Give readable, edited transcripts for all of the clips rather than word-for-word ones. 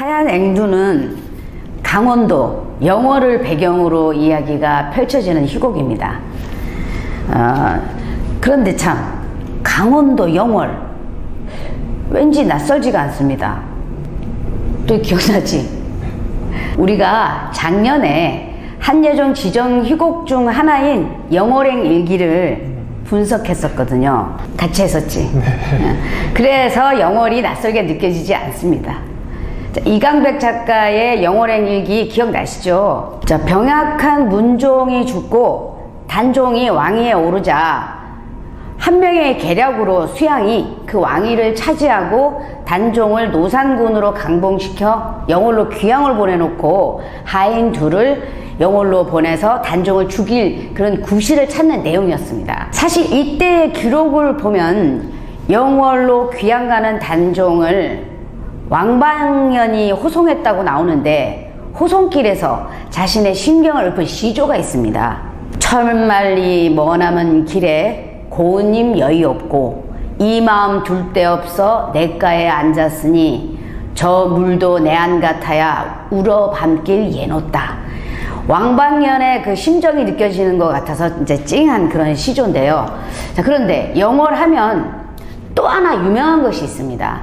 하얀 앵두는 강원도 영월을 배경으로 이야기가 펼쳐지는 희곡입니다. 그런데 참 강원도 영월 왠지 낯설지가 않습니다. 또 기억나지? 우리가 작년에 한예종 지정 희곡 중 하나인 영월행 일기를 분석했었거든요. 같이 했었지. 그래서 영월이 낯설게 느껴지지 않습니다. 자, 이강백 작가의 영월행 일기 기억나시죠? 자, 병약한 문종이 죽고 단종이 왕위에 오르자 한 명의 계략으로 수양이 그 왕위를 차지하고 단종을 노산군으로 강봉시켜 영월로 귀양을 보내놓고 하인 둘을 영월로 보내서 단종을 죽일 그런 구실을 찾는 내용이었습니다. 사실 이때의 기록을 보면 영월로 귀양 가는 단종을 왕방연이 호송했다고 나오는데 호송길에서 자신의 심경을 읊은 시조가 있습니다. 천만리 머남은 길에 고운님 여의 없고 이 마음 둘 데 없어 냇가에 앉았으니 저 물도 내 안 같아야 울어 밤길 예놓다. 왕방연의 그 심정이 느껴지는 것 같아서 이제 찡한 그런 시조인데요. 자, 그런데 영월 하면 또 하나 유명한 것이 있습니다.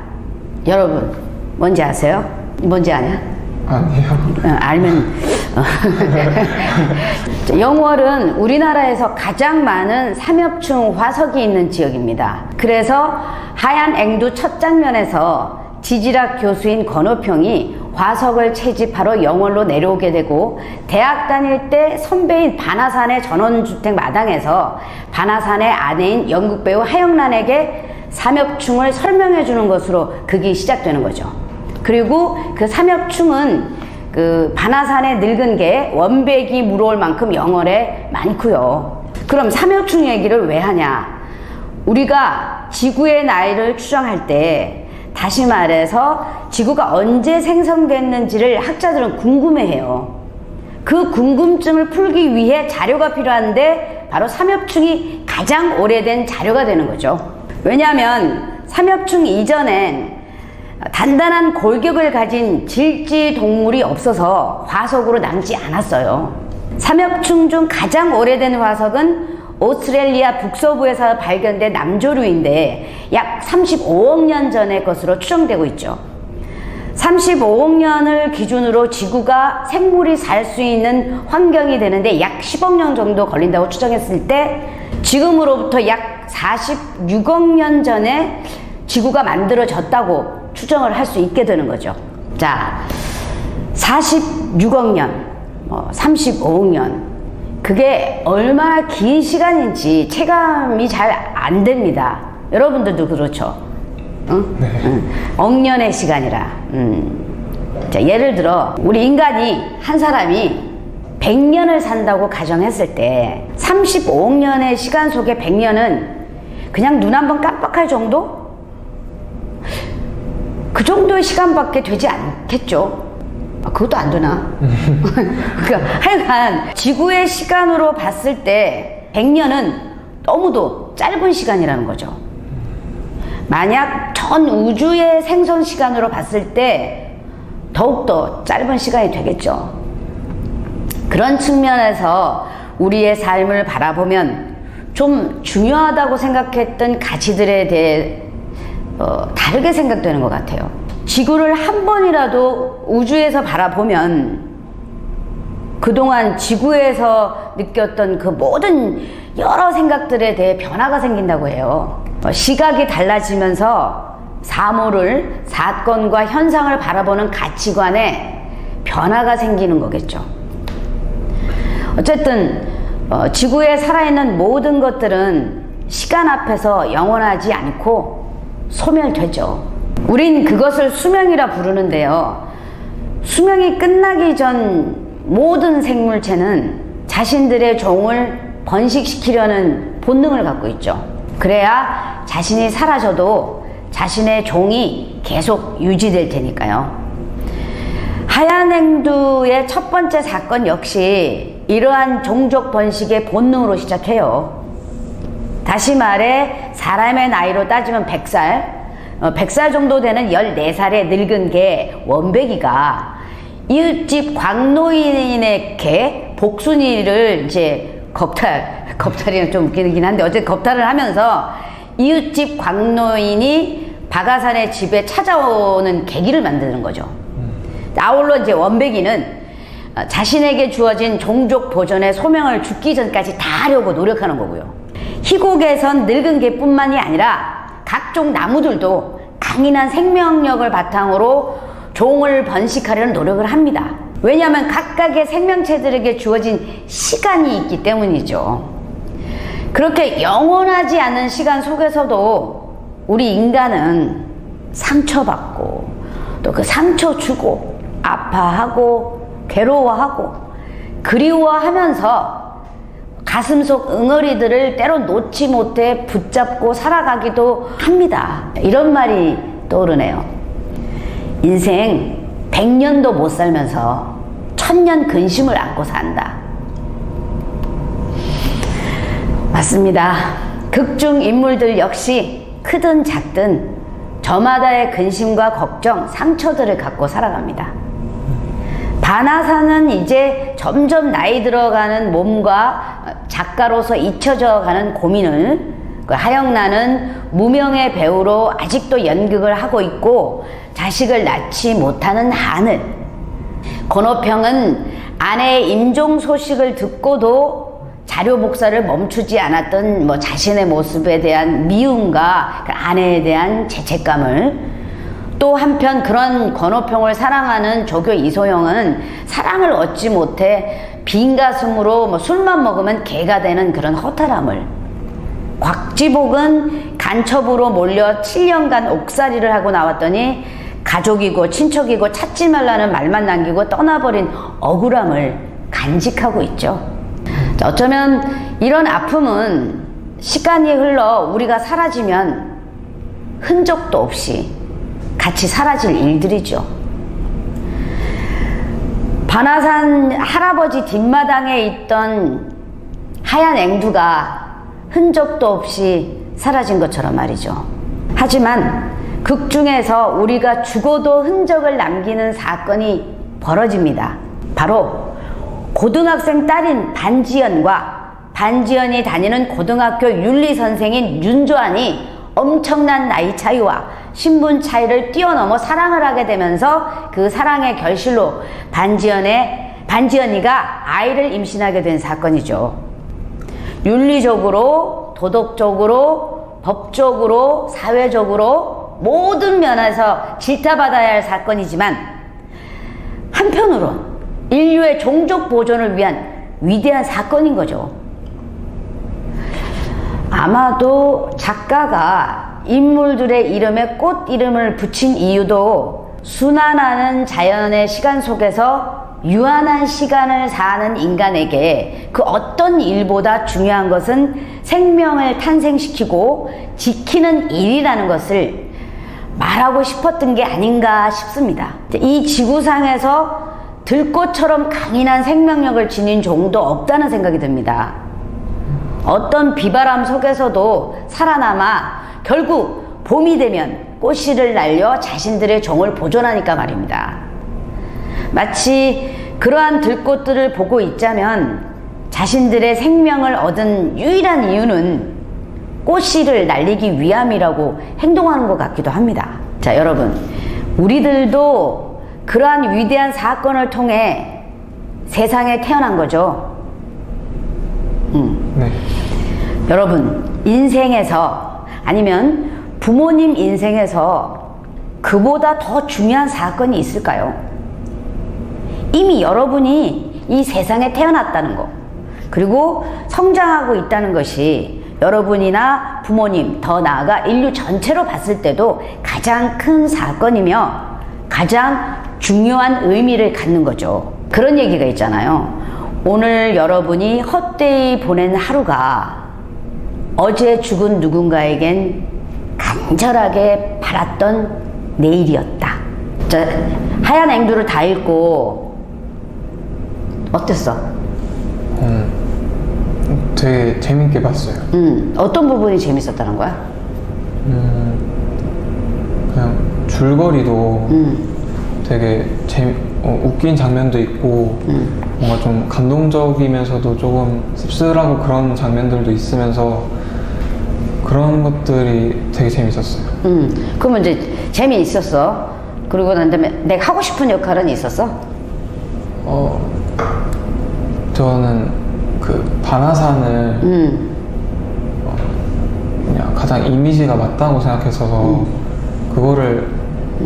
여러분 뭔지 아세요? 뭔지 아냐? 아니요. 알면 영월은 우리나라에서 가장 많은 삼엽충 화석이 있는 지역입니다. 그래서 하얀 앵두 첫 장면에서 지질학 교수인 권호평이 화석을 채집하러 영월로 내려오게 되고 대학 다닐 때 선배인 반하산의 전원주택 마당에서 반하산의 아내인 연극배우 하영란에게 삼엽충을 설명해 주는 것으로 극이 시작되는 거죠. 그리고 그 삼엽충은 그 반하산의 늙은 개 원백이 물어올 만큼 영월에 많고요. 그럼 삼엽충 얘기를 왜 하냐? 우리가 지구의 나이를 추정할 때 다시 말해서 지구가 언제 생성됐는지를 학자들은 궁금해해요. 그 궁금증을 풀기 위해 자료가 필요한데 바로 삼엽충이 가장 오래된 자료가 되는 거죠. 왜냐하면 삼엽충 이전엔 단단한 골격을 가진 질지 동물이 없어서 화석으로 남지 않았어요. 삼엽충 중 가장 오래된 화석은 오스트레일리아 북서부에서 발견된 남조류인데 약 35억 년 전의 것으로 추정되고 있죠. 35억 년을 기준으로 지구가 생물이 살 수 있는 환경이 되는데 약 10억 년 정도 걸린다고 추정했을 때 지금으로부터 약 46억 년 전에 지구가 만들어졌다고 추정을 할 수 있게 되는 거죠. 자, 46억 년, 35억 년, 그게 얼마나 긴 시간인지 체감이 잘 안 됩니다. 여러분들도 그렇죠? 응? 네. 억년의 시간이라. 자, 예를 들어 우리 인간이 한 사람이 100년을 산다고 가정했을 때 35억 년의 시간 속에 100년은 그냥 눈 한번 깜빡할 정도? 그 정도의 시간밖에 되지 않겠죠. 그것도 안 되나? 그러니까 하여간 지구의 시간으로 봤을 때 100년은 너무도 짧은 시간이라는 거죠. 만약 전 우주의 생선 시간으로 봤을 때 더욱더 짧은 시간이 되겠죠. 그런 측면에서 우리의 삶을 바라보면 좀 중요하다고 생각했던 가치들에 대해 다르게 생각되는 것 같아요. 지구를 한 번이라도 우주에서 바라보면 그동안 지구에서 느꼈던 그 모든 여러 생각들에 대해 변화가 생긴다고 해요. 시각이 달라지면서 사물을, 사건과 현상을 바라보는 가치관에 변화가 생기는 거겠죠. 어쨌든 지구에 살아있는 모든 것들은 시간 앞에서 영원하지 않고 소멸되죠. 우린 그것을 수명이라 부르는데요. 수명이 끝나기 전 모든 생물체는 자신들의 종을 번식시키려는 본능을 갖고 있죠. 그래야 자신이 사라져도 자신의 종이 계속 유지될 테니까요. 하얀 앵두의 첫 번째 사건 역시 이러한 종족 번식의 본능으로 시작해요. 다시 말해 사람의 나이로 따지면 100살, 100살 정도 되는 14살의 늙은 개 원백이가 이웃집 광노인의 개 복순이를 이제 겁탈이는 좀 웃기긴 한데 어쨌든 겁탈을 하면서 이웃집 광노인이 박하산의 집에 찾아오는 계기를 만드는 거죠. 아울러 이제 원백이는 자신에게 주어진 종족 보존의 소명을 죽기 전까지 다 하려고 노력하는 거고요. 희곡에선 늙은 개뿐만이 아니라 각종 나무들도 강인한 생명력을 바탕으로 종을 번식하려는 노력을 합니다. 왜냐하면 각각의 생명체들에게 주어진 시간이 있기 때문이죠. 그렇게 영원하지 않은 시간 속에서도 우리 인간은 상처받고 또 그 상처 주고 아파하고 괴로워하고 그리워하면서 가슴속 응어리들을 때로 놓지 못해 붙잡고 살아가기도 합니다. 이런 말이 떠오르네요. 인생 100년도 못 살면서 1000년 근심을 안고 산다. 맞습니다. 극중 인물들 역시 크든 작든 저마다의 근심과 걱정, 상처들을 갖고 살아갑니다. 반하산은 이제 점점 나이 들어가는 몸과 작가로서 잊혀져 가는 고민을, 하영란은 무명의 배우로 아직도 연극을 하고 있고 자식을 낳지 못하는 한을, 권호평은 아내의 임종 소식을 듣고도 자료 복사를 멈추지 않았던 자신의 모습에 대한 미움과 아내에 대한 죄책감을, 또 한편 그런 권호평을 사랑하는 조교 이소영은 사랑을 얻지 못해 빈 가슴으로 술만 먹으면 개가 되는 그런 허탈함을, 곽지복은 간첩으로 몰려 7년간 옥살이를 하고 나왔더니 가족이고 친척이고 찾지 말라는 말만 남기고 떠나버린 억울함을 간직하고 있죠. 어쩌면 이런 아픔은 시간이 흘러 우리가 사라지면 흔적도 없이 같이 사라질 일들이죠. 반하산 할아버지 뒷마당에 있던 하얀 앵두가 흔적도 없이 사라진 것처럼 말이죠. 하지만 극중에서 우리가 죽어도 흔적을 남기는 사건이 벌어집니다. 바로 고등학생 딸인 반지연과 반지연이 다니는 고등학교 윤리선생인 윤조안이 엄청난 나이 차이와 신분 차이를 뛰어넘어 사랑을 하게 되면서 그 사랑의 결실로 반지연이가 아이를 임신하게 된 사건이죠. 윤리적으로, 도덕적으로, 법적으로, 사회적으로 모든 면에서 질타받아야 할 사건이지만 한편으로 인류의 종족 보존을 위한 위대한 사건인 거죠. 아마도 작가가 인물들의 이름에 꽃 이름을 붙인 이유도 순환하는 자연의 시간 속에서 유한한 시간을 사는 인간에게 그 어떤 일보다 중요한 것은 생명을 탄생시키고 지키는 일이라는 것을 말하고 싶었던 게 아닌가 싶습니다. 이 지구상에서 들꽃처럼 강인한 생명력을 지닌 종도 없다는 생각이 듭니다. 어떤 비바람 속에서도 살아남아 결국 봄이 되면 꽃씨를 날려 자신들의 종을 보존하니까 말입니다. 마치 그러한 들꽃들을 보고 있자면 자신들의 생명을 얻은 유일한 이유는 꽃씨를 날리기 위함이라고 행동하는 것 같기도 합니다. 자, 여러분, 우리들도 그러한 위대한 사건을 통해 세상에 태어난 거죠. 네. 여러분, 인생에서 아니면 부모님 인생에서 그보다 더 중요한 사건이 있을까요? 이미 여러분이 이 세상에 태어났다는 거, 그리고 성장하고 있다는 것이 여러분이나 부모님, 더 나아가 인류 전체로 봤을 때도 가장 큰 사건이며 가장 중요한 의미를 갖는 거죠. 그런 얘기가 있잖아요. 오늘 여러분이 헛되이 보낸 하루가 어제 죽은 누군가에겐 간절하게 바랐던 내일이었다. 자, 하얀 앵두를 다 읽고 어땠어? 되게 재밌게 봤어요. 어떤 부분이 재밌었다는 거야? 줄거리도 되게 웃긴 장면도 있고 뭔가 좀 감동적이면서도 조금 씁쓸하고 그런 장면들도 있으면서 그런 것들이 되게 재밌었어요. 그러면 이제 재미있었어. 그리고 난 다음에 내가 하고 싶은 역할은 있었어? 저는 그 바나산을 그냥 가장 이미지가 맞다고 생각했어서 그거를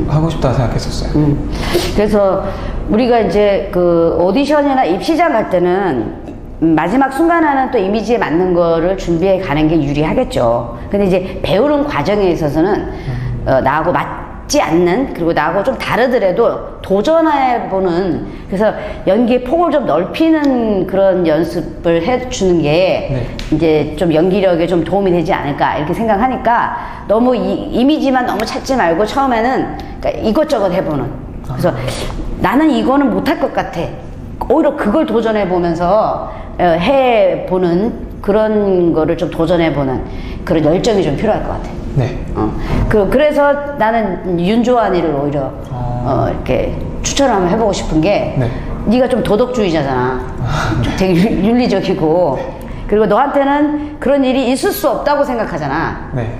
하고 싶다 생각했었어요. 그래서 우리가 이제 그 오디션이나 입시장 갈 때는 마지막 순간에는 또 이미지에 맞는 거를 준비해 가는 게 유리하겠죠. 근데 이제 배우는 과정에 있어서는 나하고 맞지 않는, 그리고 나하고 좀 다르더라도 도전해보는, 그래서 연기의 폭을 좀 넓히는 그런 연습을 해주는 게 이제 좀 연기력에 좀 도움이 되지 않을까 이렇게 생각하니까, 너무 이미지만 너무 찾지 말고 처음에는 그러니까 이것저것 해보는. 그래서 나는 이거는 못할 것 같아. 오히려 그걸 도전해보면서 해보는 그런 거를 좀 도전해보는 그런 열정이 좀 필요할 것 같아. 네. 그래서 나는 윤조한이를 오히려 이렇게 추천을 한번 해보고 싶은 게, 네가 좀 도덕주의자잖아. 되게 윤리적이고, 그리고 너한테는 그런 일이 있을 수 없다고 생각하잖아. 네.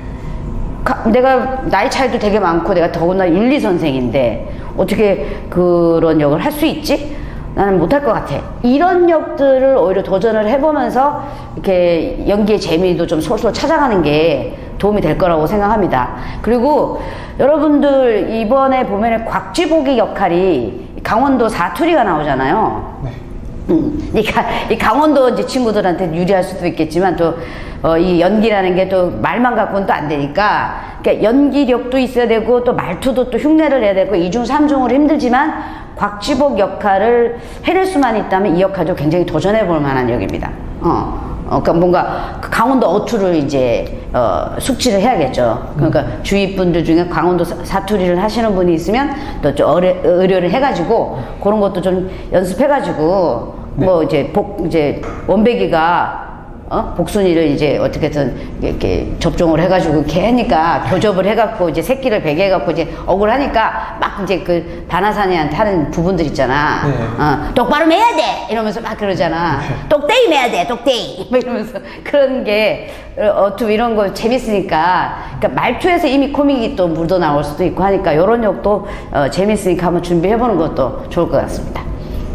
내가 나이 차이도 되게 많고 내가 더구나 윤리 선생인데 어떻게 그런 역을 할 수 있지? 나는 못할 것 같아. 이런 역들을 오히려 도전을 해보면서 이렇게 연기의 재미도 좀 솔솔 찾아가는 게 도움이 될 거라고 생각합니다. 그리고 여러분들 이번에 보면은 곽지복의 역할이 강원도 사투리가 나오잖아요. 네. 이 강원도 이제 친구들한테 유리할 수도 있겠지만 또 이 연기라는 게 또 말만 갖고는 또 안 되니까, 그러니까 연기력도 있어야 되고 또 말투도 또 흉내를 내야 되고 이중 삼중으로 힘들지만 곽지복 역할을 해낼 수만 있다면 이 역할도 굉장히 도전해 볼 만한 역입니다. 그러니까 뭔가 강원도 어투를 이제 숙지를 해야겠죠. 그러니까 주위 분들 중에 강원도 사투리를 하시는 분이 있으면 또 좀 의뢰를 해가지고 그런 것도 좀 연습해가지고 뭐 이제 원백이가 복순이를 이제 어떻게든 이렇게 접종을 해가지고 이렇게 하니까 교접을 해갖고 이제 새끼를 베게 해갖고 이제 억울하니까 막 이제 그 바나산이한테 하는 부분들 있잖아. 똑바로 매야 돼! 이러면서 막 그러잖아. 똑대이 매야 돼! 똑대이! 막 이러면서 그런 게 어투 이런 거 재밌으니까, 그러니까 말투에서 이미 코믹이 또 묻어나올 수도 있고 하니까 이런 역도 재밌으니까 한번 준비해보는 것도 좋을 것 같습니다.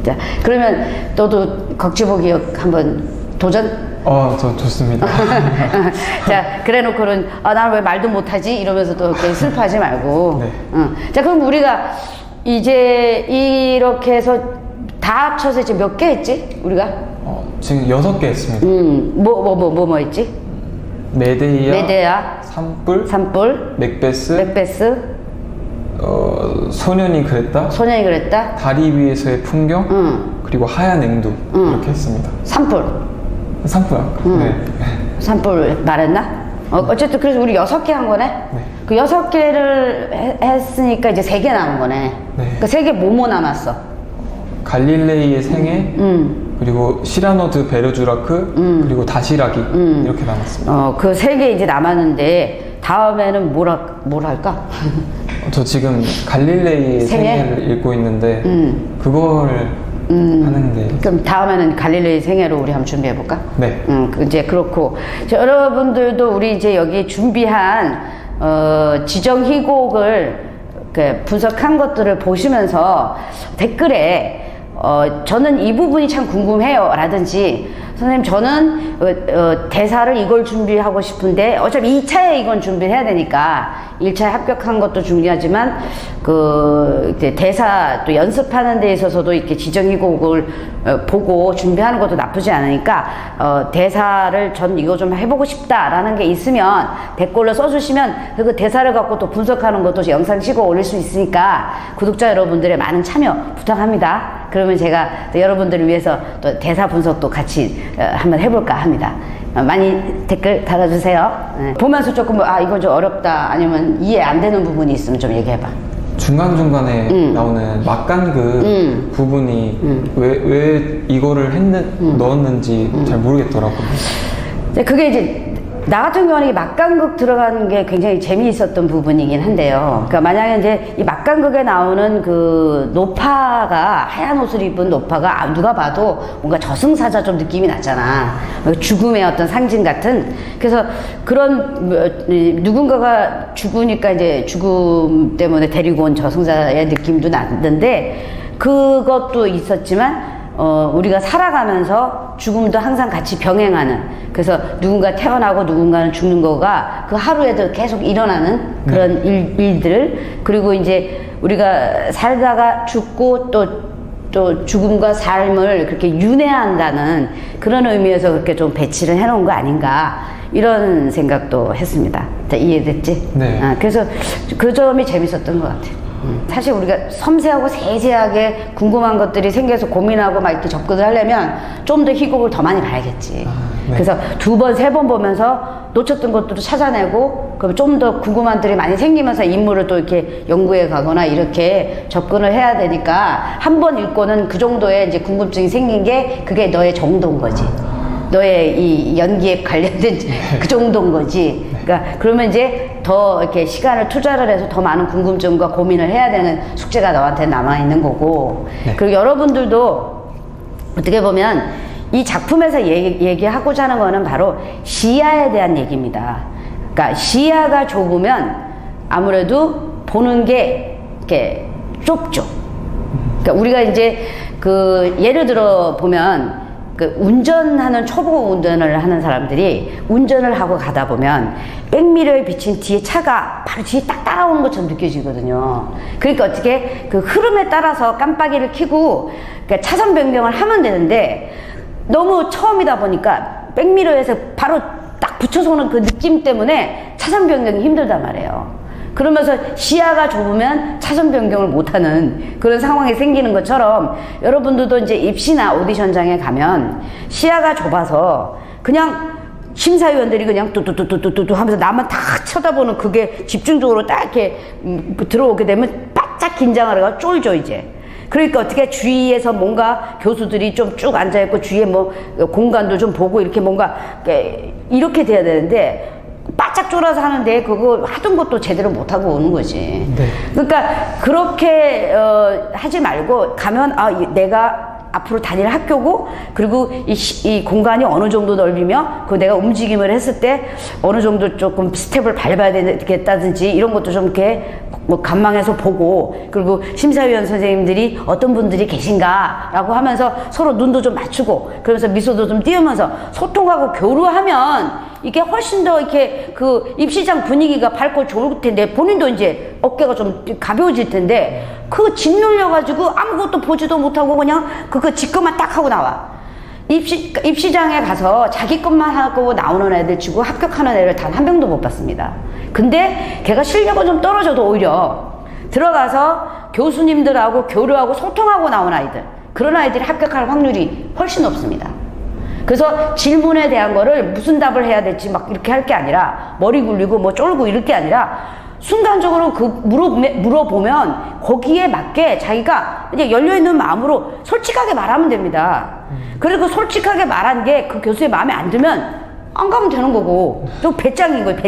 자, 그러면 너도 곽지복이 역 한번 도전? 저 좋습니다. 자, 그래 놓고는, 나는 왜 말도 못하지? 이러면서 또 이렇게 슬퍼하지 말고. 자, 그럼 우리가 이제 이렇게 해서 다 합쳐서 이제 몇 개 했지? 우리가? 지금 6개 했습니다. 뭐 했지? 메데이아, 산불, 맥베스, 소년이 그랬다, 다리 위에서의 풍경, 그리고 하얀 앵두, 이렇게 했습니다. 산불 네. 산불 말했나? 어쨌든 그래서 우리 6개 한 거네? 네. 그 6개를 했으니까 이제 3개 남은 거네. 네. 그 3개 뭐뭐 남았어? 갈릴레이의 생애, 그리고 시라노 드 베르주라크, 그리고 다시라기, 이렇게 남았습니다. 그 3개 이제 남았는데 다음에는 뭘 할까? 저 지금 갈릴레이의 생애를 읽고 있는데 그걸 하는 게. 그럼 다음에는 갈릴레이 생애로 우리 한번 준비해 볼까? 네. 이제 그렇고, 여러분들도 우리 이제 여기 준비한 지정 희곡을 분석한 것들을 보시면서 댓글에 저는 이 부분이 참 궁금해요 라든지, 선생님 저는 대사를 이걸 준비하고 싶은데 어차피 2차에 이건 준비해야 되니까 1차에 합격한 것도 중요하지만 그 대사 또 연습하는 데 있어서도 이렇게 지정희곡을 보고 준비하는 것도 나쁘지 않으니까 대사를 전 이거 좀 해보고 싶다라는 게 있으면 댓글로 써주시면 그 대사를 갖고 또 분석하는 것도 영상 찍어 올릴 수 있으니까 구독자 여러분들의 많은 참여 부탁합니다. 그러면 제가 또 여러분들을 위해서 또 대사 분석도 같이 한번 해볼까 합니다. 많이 댓글 달아주세요. 보면서 조금 이건 좀 어렵다 아니면 이해 안 되는 부분이 있으면 좀 얘기해봐. 중간중간에 나오는 막간그 부분이 왜 이거를 넣었는지 잘 모르겠더라고요. 그게 이제 나 같은 경우는 이 막간극 들어가는 게 굉장히 재미있었던 부분이긴 한데요. 그러니까 만약에 이제 이 막간극에 나오는 그 노파가, 하얀 옷을 입은 노파가 누가 봐도 뭔가 저승사자 좀 느낌이 났잖아. 죽음의 어떤 상징 같은. 그래서 그런 누군가가 죽으니까 이제 죽음 때문에 데리고 온 저승사의 느낌도 났는데, 그것도 있었지만 우리가 살아가면서 죽음도 항상 같이 병행하는, 그래서 누군가 태어나고 누군가는 죽는 거가 그 하루에도 계속 일어나는 그런 일들, 그리고 이제 우리가 살다가 죽고 또 죽음과 삶을 그렇게 윤회한다는 그런 의미에서 그렇게 좀 배치를 해놓은 거 아닌가, 이런 생각도 했습니다. 이해됐지? 네. 그래서 그 점이 재밌었던 것 같아요. 사실 우리가 섬세하고 세세하게 궁금한 것들이 생겨서 고민하고 막 이렇게 접근을 하려면 좀 더 희곡을 더 많이 봐야겠지. 네. 그래서 2번, 3번 보면서 놓쳤던 것들도 찾아내고, 그럼 좀 더 궁금한 들이 많이 생기면서 인물을 또 이렇게 연구해 가거나 이렇게 접근을 해야 되니까, 한 번 읽고는 그 정도의 이제 궁금증이 생긴 게 그게 너의 정도인 거지. 너의 이 연기에 관련된 그 정도인 거지. 그러니까 그러면 이제 더 이렇게 시간을 투자를 해서 더 많은 궁금증과 고민을 해야 되는 숙제가 너한테 남아있는 거고. 네. 그리고 여러분들도 어떻게 보면 이 작품에서 얘기하고자 하는 거는 바로 시야에 대한 얘기입니다. 그러니까 시야가 좁으면 아무래도 보는 게 이렇게 좁죠. 그러니까 우리가 이제 그 예를 들어 보면 그 운전하는 초보 운전을 하는 사람들이 운전을 하고 가다 보면 백미러에 비친 뒤에 차가 바로 뒤에 딱 따라오는 것처럼 느껴지거든요. 그러니까 어떻게 그 흐름에 따라서 깜빡이를 켜고 그러니까 차선 변경을 하면 되는데, 너무 처음이다 보니까 백미러에서 바로 딱 붙여서 오는 그 느낌 때문에 차선 변경이 힘들단 말이에요. 그러면서 시야가 좁으면 차선 변경을 못하는 그런 상황이 생기는 것처럼, 여러분들도 이제 입시나 오디션장에 가면 시야가 좁아서 그냥 심사위원들이 그냥 뚜뚜뚜뚜뚜뚜 하면서 나만 딱 쳐다보는, 그게 집중적으로 딱 이렇게 들어오게 되면 바짝 긴장을 해가 쫄죠 이제. 그러니까 어떻게 주위에서 뭔가 교수들이 좀 쭉 앉아있고 주위에 뭐 공간도 좀 보고 이렇게 뭔가 이렇게 돼야 되는데, 바짝 쫄아서 하는데 그거 하던 것도 제대로 못하고 오는 거지. 네. 그러니까 그렇게 하지 말고 가면, 내가 앞으로 다닐 학교고, 그리고 이 공간이 어느 정도 넓이며 그 내가 움직임을 했을 때 어느 정도 조금 스텝을 밟아야 되겠다든지 이런 것도 좀 이렇게 뭐 관망해서 보고, 그리고 심사위원 선생님들이 어떤 분들이 계신가 라고 하면서 서로 눈도 좀 맞추고, 그러면서 미소도 좀 띄우면서 소통하고 교류하면 이게 훨씬 더 이렇게 그 입시장 분위기가 밝고 좋을 텐데, 본인도 이제 어깨가 좀 가벼워질 텐데, 그 짓눌려가지고 아무것도 보지도 못하고 그냥 그거 지 것만 딱 하고 나와. 입시장에 가서 자기 것만 하고 나오는 애들 치고 합격하는 애를 단 한 명도 못 봤습니다. 근데 걔가 실력은 좀 떨어져도 오히려 들어가서 교수님들하고 교류하고 소통하고 나온 아이들, 그런 아이들이 합격할 확률이 훨씬 높습니다. 그래서 질문에 대한 거를 무슨 답을 해야 될지 막 이렇게 할 게 아니라, 머리 굴리고 뭐 쫄고 이럴 게 아니라, 순간적으로 그 물어보면 거기에 맞게 자기가 그냥 열려있는 마음으로 솔직하게 말하면 됩니다. 그리고 솔직하게 말한 게 그 교수의 마음에 안 들면 안 가면 되는 거고, 좀 배짱인 거예요.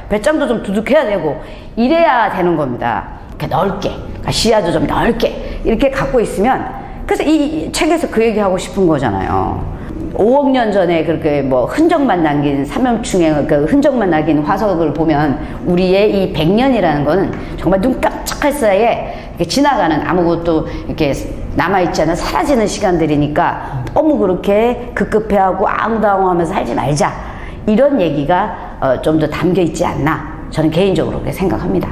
배짱도 좀 두둑해야 되고, 이래야 되는 겁니다. 이렇게 넓게, 그러니까 시야도 좀 넓게 이렇게 갖고 있으면. 그래서 이 책에서 그 얘기하고 싶은 거잖아요. 5억 년 전에 그렇게 뭐 흔적만 남긴 삼엽충의 그 흔적만 남긴 화석을 보면, 우리의 이 100년이라는 거는 정말 눈 깜짝할 사이에 이렇게 지나가는, 아무것도 이렇게 남아있지 않은 사라지는 시간들이니까 너무 그렇게 급급해하고 앙당하면서 살지 말자, 이런 얘기가 좀 더 담겨 있지 않나, 저는 개인적으로 그렇게 생각합니다.